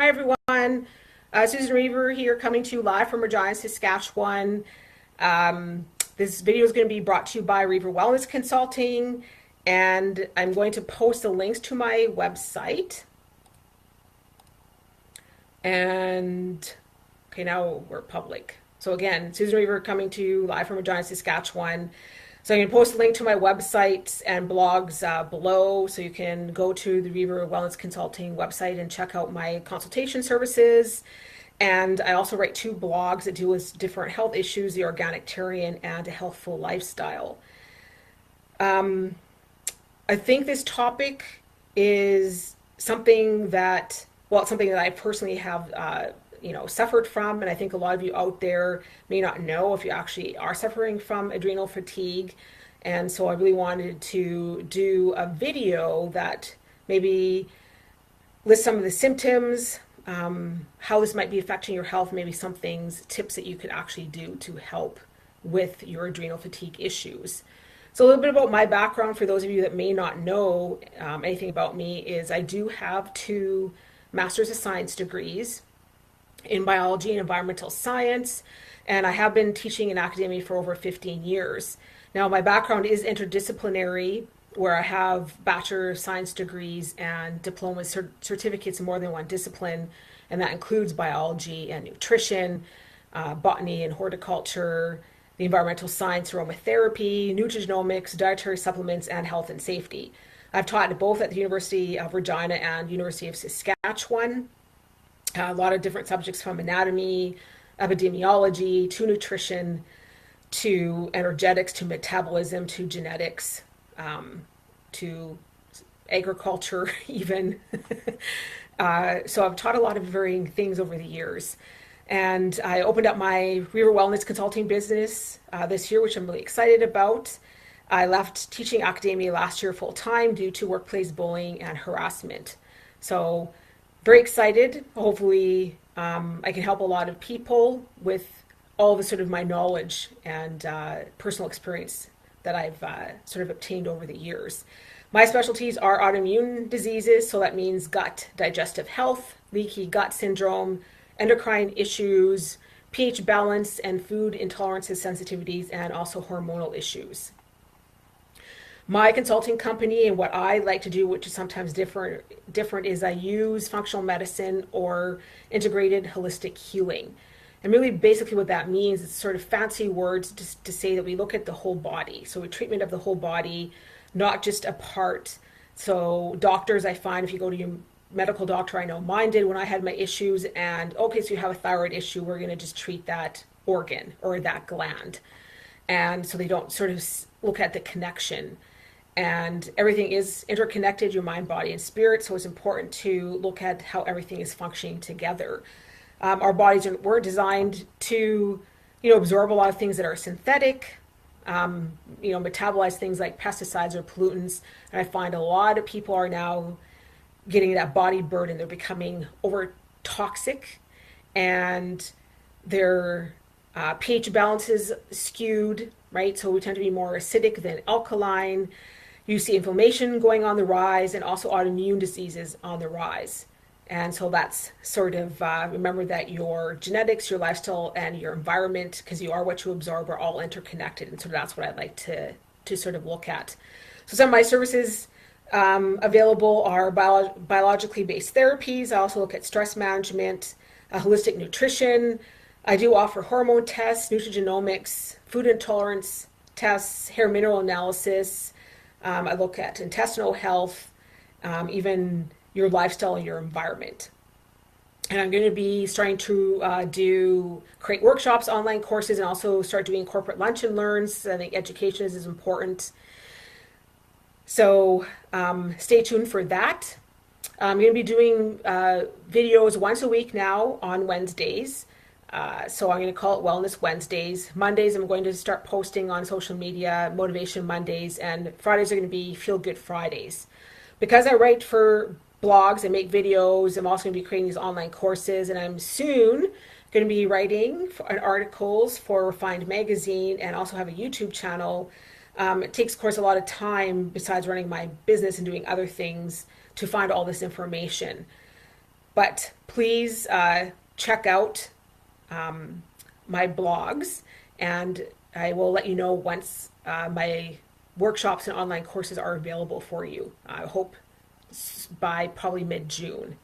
Hi everyone, Susan Rever here coming to you live from Regina, Saskatchewan. This video is going to be brought to you by Rever Wellness Consulting, and I'm going to post the links to my website. And okay, now we're public. So again, Susan Rever coming to you live from Regina, Saskatchewan. So I'm going to post a link to my website and blogs below, so you can go to the Rever Wellness Consulting website and check out my consultation services. And I also write 2 blogs that deal with different health issues, the Organictarian and a healthful lifestyle. I think this topic is something that, well, it's something that I personally have suffered from, and I think a lot of you out there may not know if you actually are suffering from adrenal fatigue. And so I really wanted to do a video that maybe lists some of the symptoms, how this might be affecting your health, maybe some things, tips that you could actually do to help with your adrenal fatigue issues. So a little bit about my background for those of you that may not know anything about me is I do have 2 Master's of Science degrees in biology and environmental science, and I have been teaching in academia for over 15 years. Now, my background is interdisciplinary, where I have Bachelor of Science degrees and diploma certificates in more than one discipline, and that includes biology and nutrition, botany and horticulture, the environmental science, aromatherapy, nutrigenomics, dietary supplements, and health and safety. I've taught both at the University of Regina and University of Saskatchewan. A lot of different subjects, from anatomy, epidemiology, to nutrition, to energetics, to metabolism, to genetics, to agriculture even. So I've taught a lot of varying things over the years. And I opened up my Rever Wellness Consulting business this year, which I'm really excited about. I left teaching academia last year full time due to workplace bullying and harassment. So very excited. Hopefully I can help a lot of people with all of the sort of my knowledge and personal experience that I've sort of obtained over the years. My specialties are autoimmune diseases, so that means gut digestive health, leaky gut syndrome, endocrine issues, pH balance, and food intolerances, sensitivities, and also hormonal issues. My consulting company and what I like to do, which is sometimes different, is I use functional medicine or integrated holistic healing. And really basically what that means is sort of fancy words to say that we look at the whole body. So a treatment of the whole body, not just a part. So doctors, I find, if you go to your medical doctor, I know mine did when I had my issues, and okay, so you have a thyroid issue, we're going to just treat that organ or that gland. And so they don't sort of look at the connection. And everything is interconnected, your mind, body, and spirit. So it's important to look at how everything is functioning together. Our bodies were designed to, absorb a lot of things that are synthetic, metabolize things like pesticides or pollutants. And I find a lot of people are now getting that body burden. They're becoming over toxic, and their pH balance is skewed, right? So we tend to be more acidic than alkaline. You see inflammation going on the rise, and also autoimmune diseases on the rise. And so that's sort of, remember that your genetics, your lifestyle, and your environment, because you are what you absorb, are all interconnected. And so that's what I'd like to sort of look at. So some of my services available are biologically based therapies. I also look at stress management, holistic nutrition. I do offer hormone tests, nutrigenomics, food intolerance tests, hair mineral analysis. I look at intestinal health, even your lifestyle and your environment. And I'm going to be starting to create workshops, online courses, and also start doing corporate lunch and learns. I think education is important. So stay tuned for that. I'm going to be doing videos once a week now on Wednesdays. So I'm going to call it Wellness Wednesdays. Mondays, I'm going to start posting on social media, Motivation Mondays, and Fridays are going to be Feel Good Fridays. Because I write for blogs and make videos, I'm also going to be creating these online courses, and I'm soon going to be writing articles for Refined Magazine and also have a YouTube channel. It takes, of course, a lot of time besides running my business and doing other things to find all this information. But please check out my blogs, and I will let you know once my workshops and online courses are available for you. I hope by probably mid-June.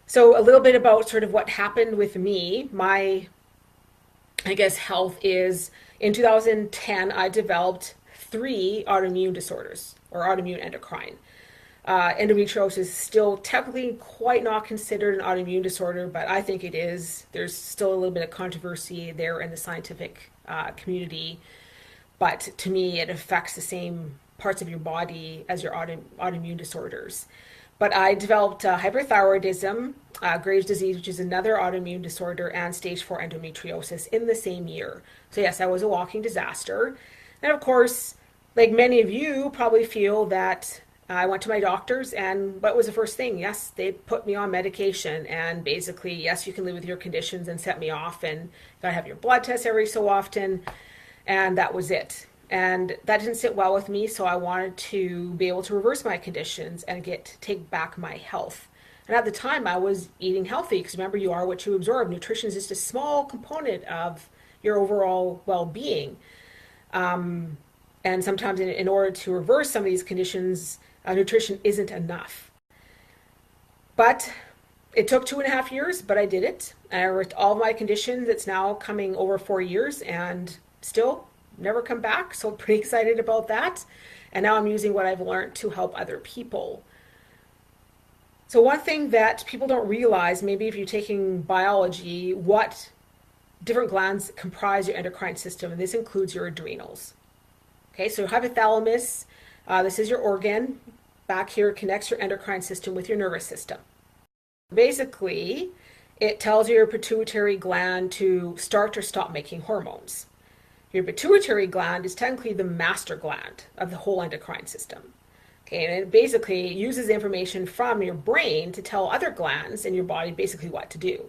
So a little bit about sort of what happened with me. My, I guess, health is in 2010, I developed 3 autoimmune disorders or autoimmune endocrine. Endometriosis is still technically quite not considered an autoimmune disorder, but I think it is. There's still a little bit of controversy there in the scientific community, but to me, it affects the same parts of your body as your autoimmune disorders. But I developed hyperthyroidism, Graves' disease, which is another autoimmune disorder, and stage 4 endometriosis in the same year. So yes, I was a walking disaster. And of course, like many of you probably feel that I went to my doctors, and what was the first thing? Yes, they put me on medication, and basically, yes, you can live with your conditions, and set me off, and you gotta have your blood tests every so often, and that was it. And that didn't sit well with me, so I wanted to be able to reverse my conditions and take back my health. And at the time, I was eating healthy, because remember, you are what you absorb. Nutrition is just a small component of your overall well-being. And sometimes in order to reverse some of these conditions, nutrition isn't enough. But it took 2.5 years, but I did it. I reversed all of my conditions. It's now coming over 4 years, and still never come back. So I'm pretty excited about that. And now I'm using what I've learned to help other people. So one thing that people don't realize, maybe if you're taking biology, what different glands comprise your endocrine system, and this includes your adrenals. Okay, so your hypothalamus, this is your organ. Back here connects your endocrine system with your nervous system. Basically, it tells your pituitary gland to start or stop making hormones. Your pituitary gland is technically the master gland of the whole endocrine system. Okay, and it basically uses information from your brain to tell other glands in your body basically what to do.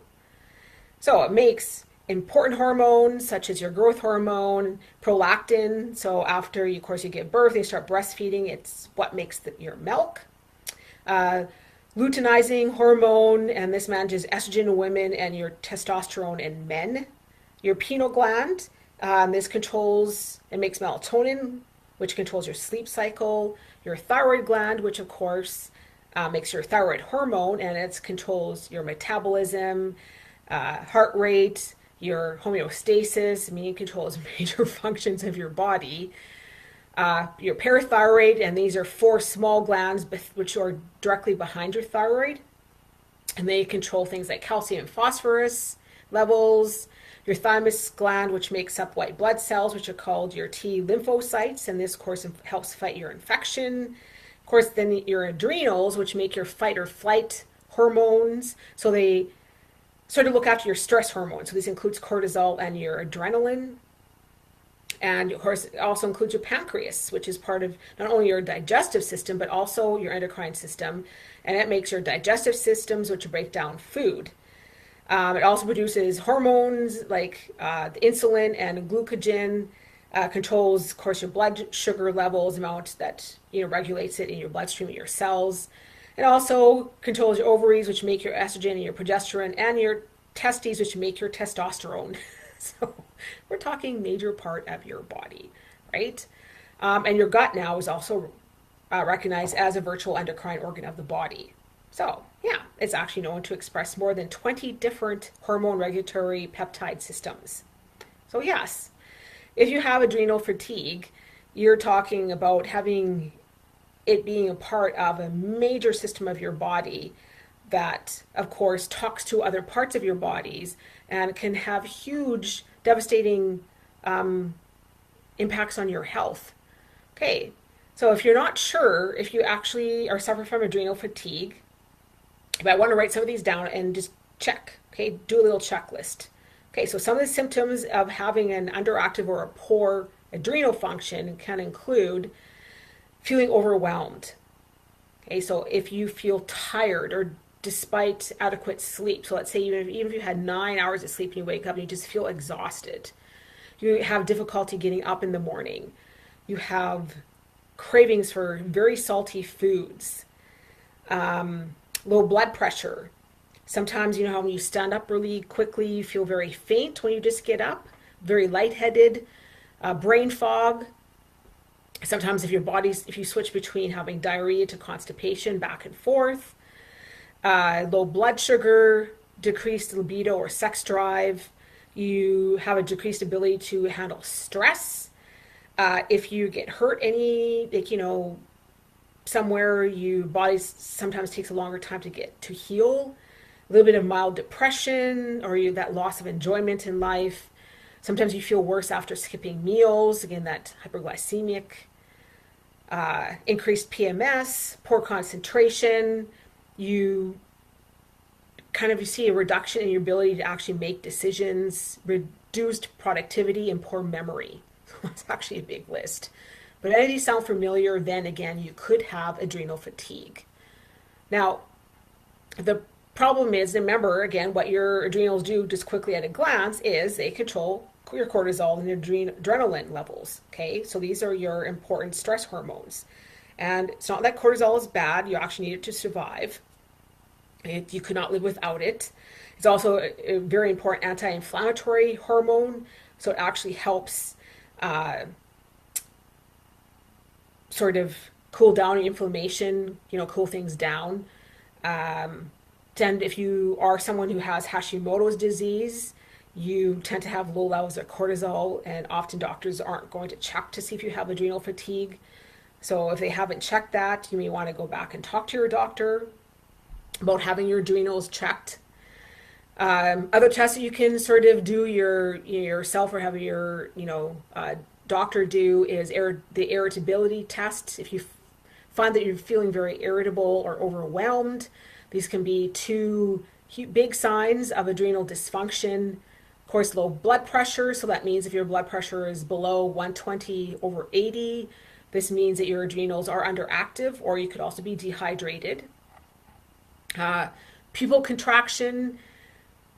So it makes important hormones such as your growth hormone, prolactin. So after, of course, you give birth and you start breastfeeding, it's what makes your milk. Luteinizing hormone, and this manages estrogen in women and your testosterone in men. Your pineal gland, this controls and makes melatonin, which controls your sleep cycle. Your thyroid gland, which of course makes your thyroid hormone, and it controls your metabolism, heart rate, your homeostasis, meaning it controls major functions of your body. Your parathyroid, and these are 4 small glands which are directly behind your thyroid, and they control things like calcium and phosphorus levels. Your thymus gland, which makes up white blood cells, which are called your T lymphocytes, and this, of course, helps fight your infection. Of course, then your adrenals, which make your fight or flight hormones, so they sort of look after your stress hormones. So this includes cortisol and your adrenaline. And of course, it also includes your pancreas, which is part of not only your digestive system, but also your endocrine system. And it makes your digestive systems, which break down food. It also produces hormones like the insulin and glucagon, controls, of course, your blood sugar levels, amount that regulates it in your bloodstream of your cells. It also controls your ovaries, which make your estrogen and your progesterone, and your testes, which make your testosterone. So we're talking major part of your body, right? And your gut now is also recognized as a virtual endocrine organ of the body. So yeah, it's actually known to express more than 20 different hormone regulatory peptide systems. So yes, if you have adrenal fatigue, you're talking about having it being a part of a major system of your body that, of course, talks to other parts of your bodies and can have huge, devastating impacts on your health. Okay, so if you're not sure if you actually are suffering from adrenal fatigue, you might want to write some of these down and just check, okay? Do a little checklist. Okay, so some of the symptoms of having an underactive or a poor adrenal function can include feeling overwhelmed. Okay, so if you feel tired or despite adequate sleep, so let's say even if you had 9 hours of sleep and you wake up and you just feel exhausted, you have difficulty getting up in the morning, you have cravings for very salty foods, low blood pressure, Sometimes, you know how when you stand up really quickly, you feel very faint when you just get up, very lightheaded, brain fog. Sometimes if you switch between having diarrhea to constipation back and forth, low blood sugar, decreased libido or sex drive, you have a decreased ability to handle stress. If you get hurt somewhere, your body sometimes takes a longer time to get to heal. A little bit of mild depression or that loss of enjoyment in life. Sometimes you feel worse after skipping meals. Again, that hyperglycemic. Increased PMS, poor concentration. You see a reduction in your ability to actually make decisions, reduced productivity, and poor memory. That's actually a big list. But if any of these sound familiar, then again, you could have adrenal fatigue. Now, the problem is, remember, again, what your adrenals do just quickly at a glance is they control your cortisol and your adrenaline levels. Okay, so these are your important stress hormones. And it's not that cortisol is bad, you actually need it to survive. You could not live without it. It's also a very important anti-inflammatory hormone, so it actually helps sort of cool down inflammation, cool things down. Then if you are someone who has Hashimoto's disease, you tend to have low levels of cortisol, and often doctors aren't going to check to see if you have adrenal fatigue. So if they haven't checked that, you may want to go back and talk to your doctor about having your adrenals checked. Other tests that you can sort of do yourself or have your doctor do is the irritability test. If you find that you're feeling very irritable or overwhelmed, these can be two big signs of adrenal dysfunction. Of course, low blood pressure. So that means if your blood pressure is below 120/80, this means that your adrenals are underactive, or you could also be dehydrated. Pupil contraction.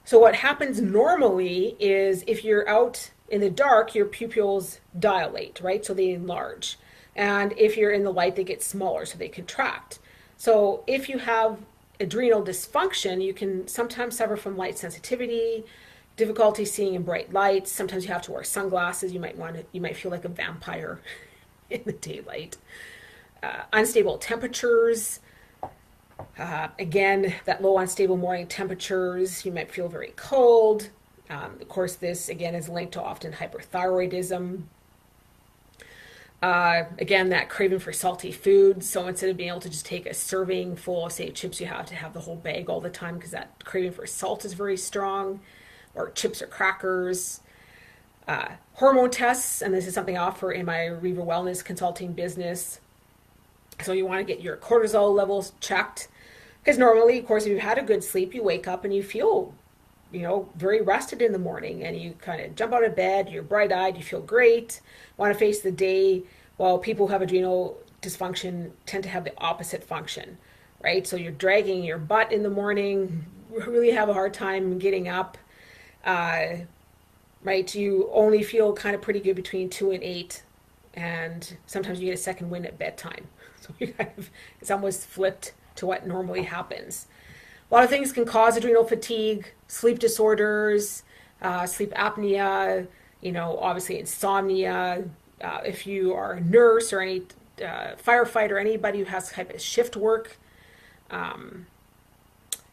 So what happens normally is if you're out in the dark, your pupils dilate, right? So they enlarge. And if you're in the light, they get smaller, so they contract. So if you have adrenal dysfunction, you can sometimes suffer from light sensitivity, difficulty seeing in bright lights. Sometimes you have to wear sunglasses. You might feel like a vampire in the daylight. Unstable temperatures. Again, that low unstable morning temperatures, you might feel very cold. Of course, this again is linked to often hyperthyroidism. Again, that craving for salty foods. So instead of being able to just take a serving full of, say, chips, you have to have the whole bag all the time because that craving for salt is very strong, or chips or crackers. Hormone tests, and this is something I offer in my Rever Wellness consulting business. So you want to get your cortisol levels checked because normally, of course, if you've had a good sleep, you wake up and you feel, very rested in the morning, and you kind of jump out of bed, you're bright-eyed, you feel great, want to face the day. While people who have adrenal dysfunction tend to have the opposite function, right? So you're dragging your butt in the morning, really have a hard time getting up, right? You only feel kind of pretty good between 2 and 8, and sometimes you get a second wind at bedtime. So it's almost flipped to what normally happens. A lot of things can cause adrenal fatigue: sleep disorders, sleep apnea, obviously insomnia. If you are a nurse or any firefighter, anybody who has type of shift work,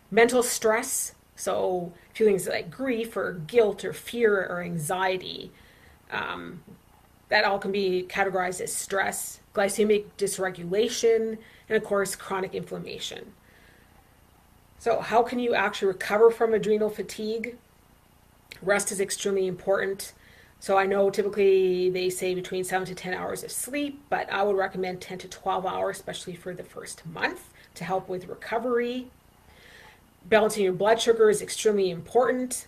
mental stress, so feelings like grief or guilt or fear or anxiety, that all can be categorized as stress, glycemic dysregulation, and of course, chronic inflammation. So how can you actually recover from adrenal fatigue? Rest is extremely important. So I know typically they say between 7 to 10 hours of sleep, but I would recommend 10 to 12 hours, especially for the first month, to help with recovery. Balancing your blood sugar is extremely important.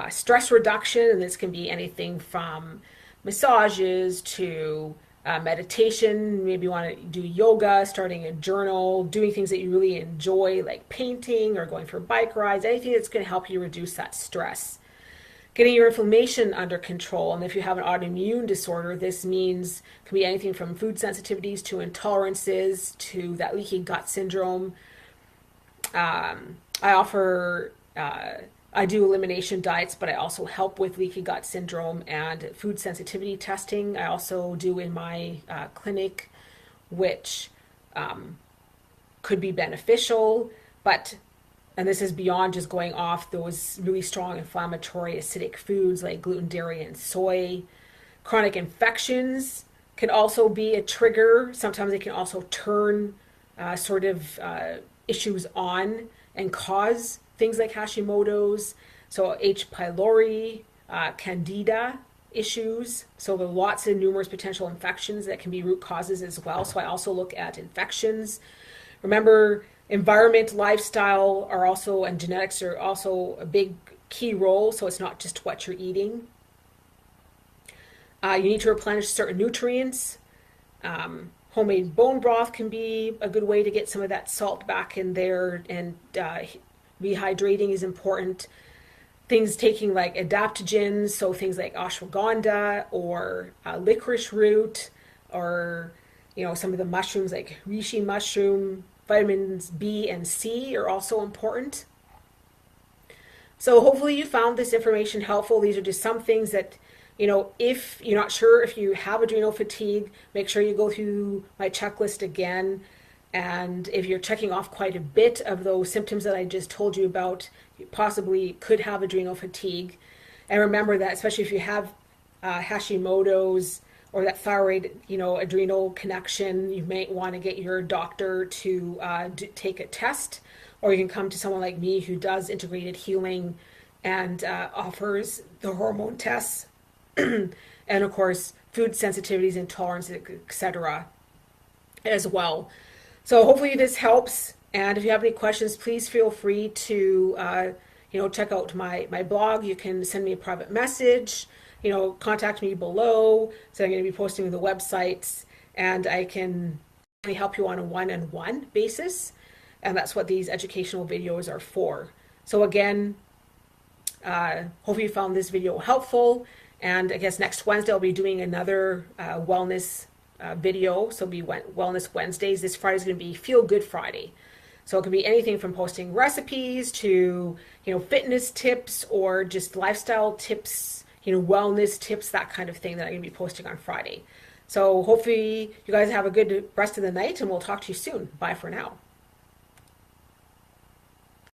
Stress reduction, and this can be anything from massages to meditation. Maybe you want to do yoga, starting a journal, doing things that you really enjoy, like painting or going for bike rides, anything that's going to help you reduce that stress. Getting your inflammation under control, and if you have an autoimmune disorder, this means can be anything from food sensitivities to intolerances to that leaky gut syndrome. I offer, I do elimination diets, but I also help with leaky gut syndrome and food sensitivity testing. I also do in my clinic, which could be beneficial, but and this is beyond just going off those really strong inflammatory acidic foods like gluten, dairy, and soy. Chronic infections can also be a trigger. Sometimes they can also turn issues on and cause things like Hashimoto's. So H. pylori, candida issues. So there are lots of numerous potential infections that can be root causes as well. So I also look at infections. Remember, environment, lifestyle are also, and genetics are also a big key role. So it's not just what you're eating. You need to replenish certain nutrients. Homemade bone broth can be a good way to get some of that salt back in there, and rehydrating is important. Things taking like adaptogens, so things like ashwagandha or licorice root, or some of the mushrooms like reishi mushroom. Vitamins B and C are also important. So hopefully you found this information helpful. These are just some things that, if you're not sure if you have adrenal fatigue, make sure you go through my checklist again. And if you're checking off quite a bit of those symptoms that I just told you about, you possibly could have adrenal fatigue. And remember that, especially if you have Hashimoto's or that thyroid, adrenal connection, you may want to get your doctor to take a test, or you can come to someone like me who does integrated healing and offers the hormone tests, and of course, food sensitivities, intolerances, etc. as well. So hopefully this helps. And if you have any questions, please feel free to check out my blog. You can send me a private message. Contact me below. So I'm going to be posting the websites, and I can help you on a one-on-one basis. And that's what these educational videos are for. So again, hope you found this video helpful. And I guess next Wednesday I'll be doing another wellness video. So it'll be Wellness Wednesdays. This Friday is going to be Feel Good Friday. So it could be anything from posting recipes to, fitness tips, or just lifestyle tips, wellness tips, that kind of thing that I'm going to be posting on Friday. So hopefully you guys have a good rest of the night, and we'll talk to you soon. Bye for now.